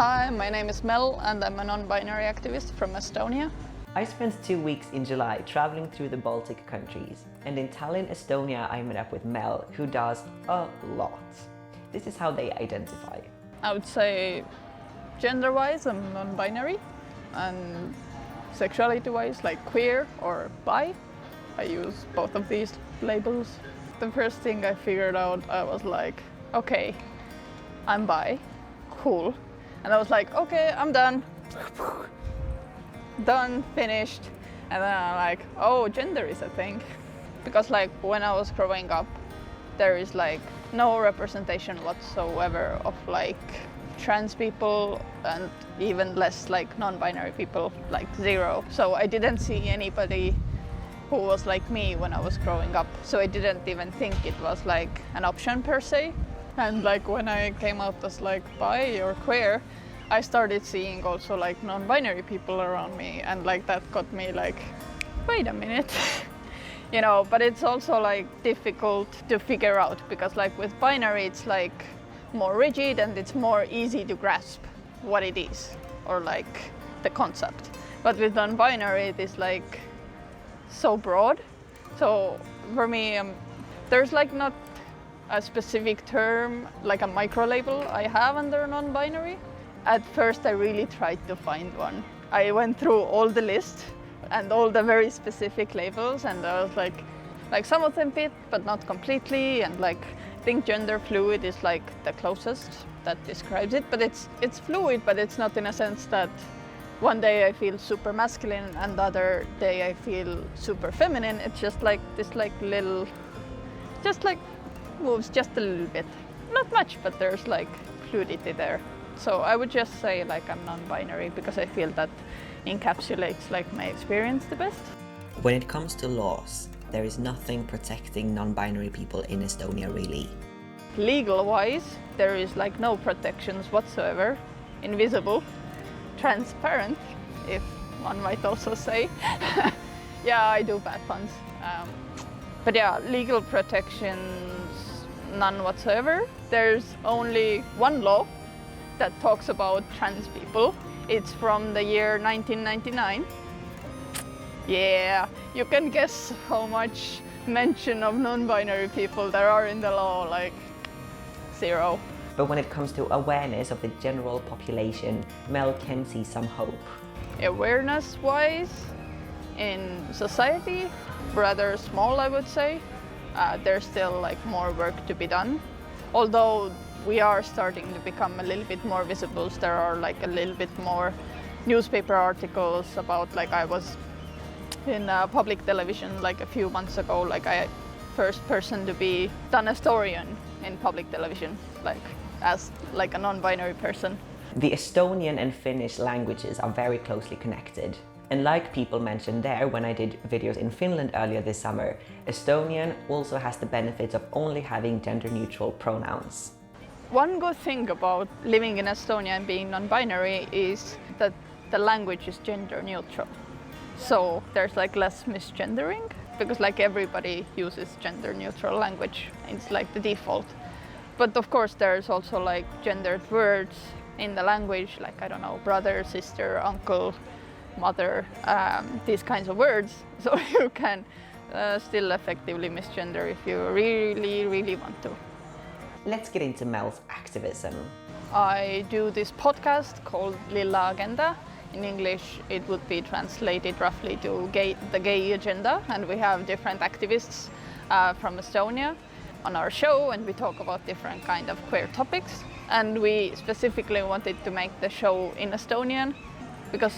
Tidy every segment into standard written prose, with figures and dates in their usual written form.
Hi, my name is Mel and I'm a non-binary activist from Estonia. I spent 2 weeks in July traveling through the Baltic countries, and in Tallinn, Estonia, I met up with Mel, who does a lot. This is how they identify. I would say gender-wise I'm non-binary, and sexuality-wise like queer or bi. I use both of these labels. The first thing I figured out, I was like, okay, I'm bi, cool. And I was like, okay, I'm done. Done, finished. And then I'm like, oh, gender is a thing. Because like when I was growing up, there is like no representation whatsoever of like trans people and even less like non-binary people, like zero. So I didn't see anybody who was like me when I was growing up. So I didn't even think it was like an option per se. And like when I came out as like bi or queer, I started seeing also like non-binary people around me, and like that got me like, wait a minute. You know, but it's also like difficult to figure out because like with binary it's like more rigid and it's more easy to grasp what it is or like the concept. But with non-binary it is like so broad. So for me there's like not a specific term, like a micro label I have under non-binary. At first I really tried to find one. I went through all the list and all the very specific labels, and I was like some of them fit but not completely, and like I think gender fluid is like the closest that describes it, but it's fluid, but it's not in a sense that one day I feel super masculine and the other day I feel super feminine. It's just like this like little, just like moves just a little bit. Not much, but there's like fluidity there. So I would just say like I'm non-binary because I feel that encapsulates like my experience the best. When it comes to laws, there is nothing protecting non-binary people in Estonia really. Legal-wise, there is like no protections whatsoever. Invisible, transparent, if one might also say. Yeah, I do bad puns. But yeah, legal protections, none whatsoever. There's only one law that talks about trans people. It's from the year 1999. Yeah, you can guess how much mention of non-binary people there are in the law, like zero. But when it comes to awareness of the general population, Mel can see some hope. Awareness-wise, in society, rather small I would say. There's still like more work to be done. Although we are starting to become a little bit more visible. There are like a little bit more newspaper articles about, like I was in public television like a few months ago, like I first person to be done a historian in public television, like as like a non-binary person. The Estonian and Finnish languages are very closely connected. And like people mentioned there when I did videos in Finland earlier this summer, Estonian also has the benefits of only having gender-neutral pronouns. One good thing about living in Estonia and being non-binary is that the language is gender-neutral. So there's like less misgendering, because like everybody uses gender-neutral language. It's like the default. But of course there's also like gendered words in the language, like I don't know, brother, sister, uncle, mother, these kinds of words. So you can still effectively misgender if you really want to. Let's get into Mel's activism. I do this podcast called Lilla Agenda. In English it would be translated roughly to the gay agenda, and we have different activists from Estonia on our show, and we talk about different kind of queer topics. And we specifically wanted to make the show in Estonian because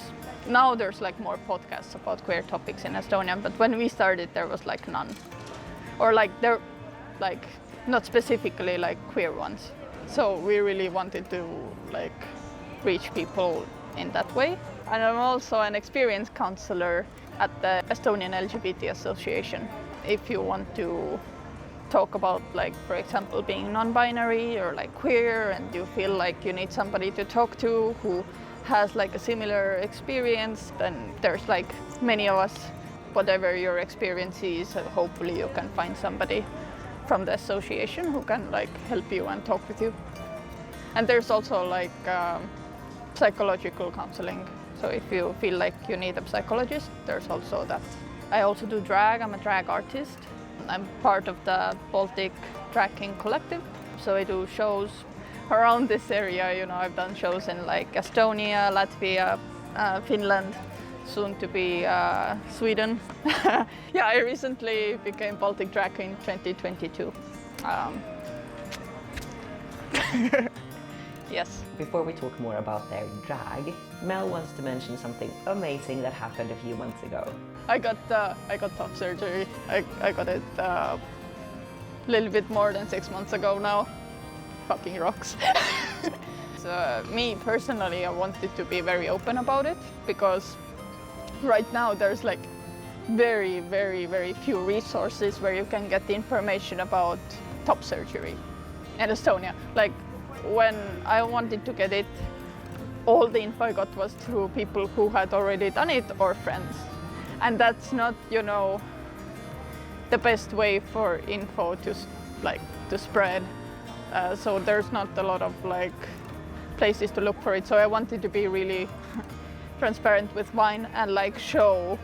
now there's like more podcasts about queer topics in Estonian, but when we started there was like none, or like there like not specifically like queer ones. So we really wanted to like reach people in that way. And I'm also an experienced counselor at the Estonian LGBT Association. If you want to talk about like, for example, being non-binary or like queer, and you feel like you need somebody to talk to who has like a similar experience, then there's like many of us. Whatever your experience is, hopefully you can find somebody from the association who can like help you and talk with you. And there's also like psychological counseling. So if you feel like you need a psychologist, there's also that. I also do drag. I'm a drag artist. I'm part of the Baltic Drag King collective. So I do shows around this area. You know, I've done shows in like Estonia, Latvia, Finland, soon to be Sweden. Yeah, I recently became Baltic Drag King in 2022. Yes. Before we talk more about their drag, Mel wants to mention something amazing that happened a few months ago. I got top surgery. I got it a little bit more than 6 months ago now. Fucking rocks. So me personally, I wanted to be very open about it because right now there's like very, very, very few resources where you can get the information about top surgery in Estonia. Like when I wanted to get it, all the info I got was through people who had already done it or friends. And that's not, you know, the best way for info to spread. So there's not a lot of like places to look for it. So I wanted to be really transparent with mine and like show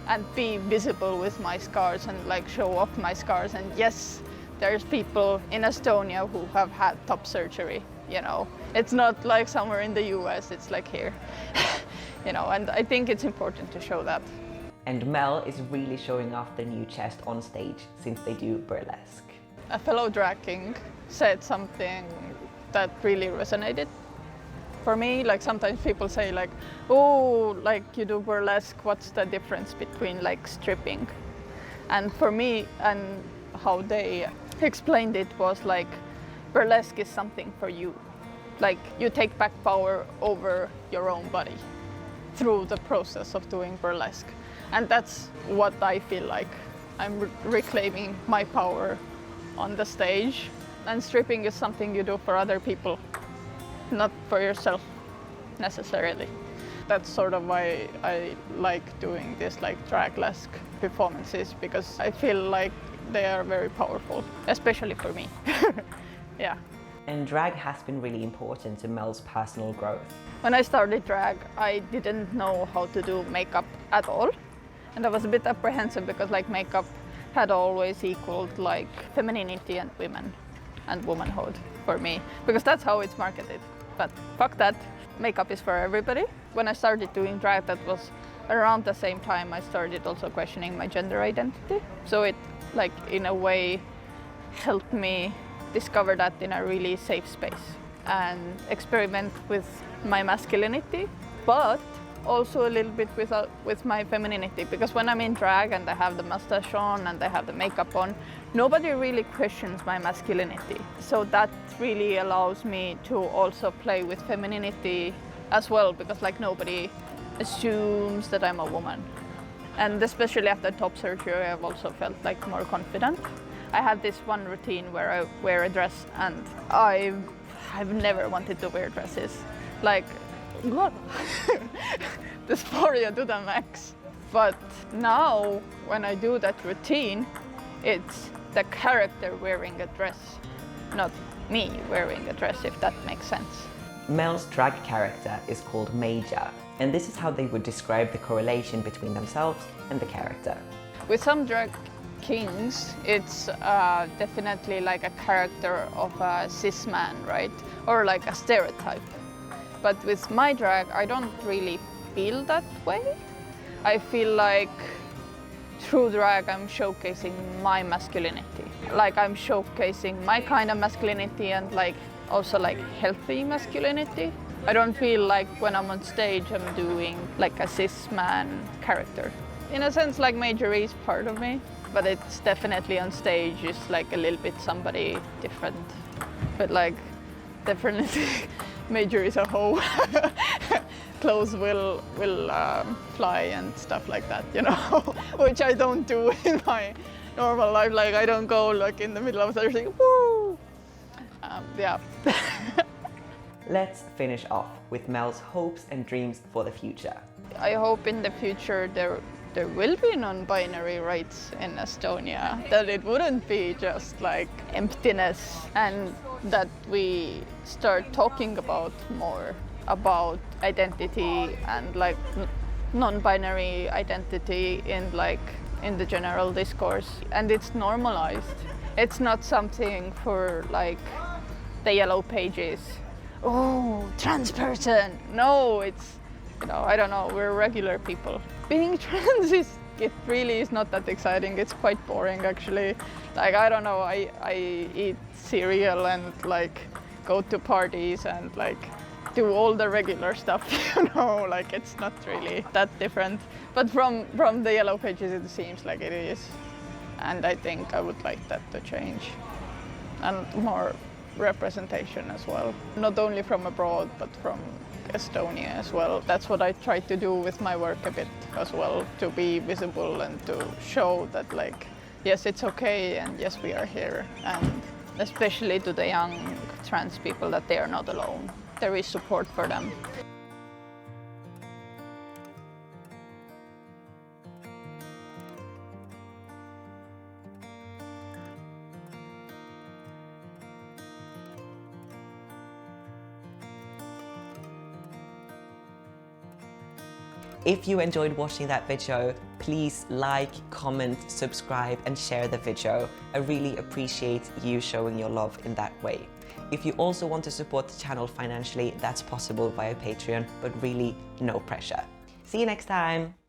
and be visible with my scars and like show off my scars. And yes, there's people in Estonia who have had top surgery, you know. It's not like somewhere in the US, it's like here, you know, and I think it's important to show that. And Mel is really showing off the new chest on stage since they do burlesque. A fellow drag king said something that really resonated for me. Like sometimes people say like, oh, like you do burlesque, what's the difference between like stripping? And for me, and how they explained it was like, burlesque is something for you. Like you take back power over your own body through the process of doing burlesque. And that's what I feel like. I'm reclaiming my power on the stage. And stripping is something you do for other people, not for yourself necessarily. That's sort of why I like doing this like draglesque performances, because I feel like they are very powerful, especially for me. Yeah. And drag has been really important to Mel's personal growth. When I started drag, I didn't know how to do makeup at all. And I was a bit apprehensive because like makeup had always equaled like femininity and women and womanhood for me, because that's how it's marketed. But fuck that, makeup is for everybody. When I started doing drag, that was around the same time I started also questioning my gender identity. So it like in a way helped me discover that in a really safe space and experiment with my masculinity, but also a little bit with my femininity, because when I'm in drag and I have the mustache on and I have the makeup on, nobody really questions my masculinity. So that really allows me to also play with femininity as well, because like nobody assumes that I'm a woman. And especially after top surgery, I've also felt like more confident. I have this one routine where I wear a dress, and I've never wanted to wear dresses. Like, dysphoria to the max. But now, when I do that routine, it's the character wearing a dress, not me wearing a dress, if that makes sense. Mel's drag character is called Major, and this is how they would describe the correlation between themselves and the character. With some drag kings, it's definitely like a character of a cis man, right? Or like a stereotype. But with my drag, I don't really feel that way. I feel like through drag, I'm showcasing my masculinity. Like I'm showcasing my kind of masculinity and like also like healthy masculinity. I don't feel like when I'm on stage, I'm doing like a cis man character. In a sense, like Major is part of me, but it's definitely on stage is like a little bit somebody different. But like definitely Major is a hoe. Clothes will fly and stuff like that, you know, which I don't do in my normal life. Like I don't go like in the middle of Thursday, woo! Yeah. Let's finish off with Mel's hopes and dreams for the future. I hope in the future there will be non-binary rights in Estonia, that it wouldn't be just like emptiness, and that we start talking about more about identity and like non-binary identity in the general discourse, and it's normalized. It's not something for like the yellow pages. Oh, trans person. No, it's, I don't know, we're regular people. Being trans it really is not that exciting. It's quite boring actually. Like, I don't know, I eat cereal and like go to parties and like do all the regular stuff, like it's not really that different. But from the yellow pages it seems like it is. And I think I would like that to change. And more representation as well. Not only from abroad, but from Estonia as well. That's what I try to do with my work a bit as well, to be visible and to show that like, yes, it's okay, and yes, we are here. And especially to the young trans people, that they are not alone. There is support for them. If you enjoyed watching that video, please like, comment, subscribe and share the video. I really appreciate you showing your love in that way. If you also want to support the channel financially, that's possible via Patreon, but really no pressure. See you next time!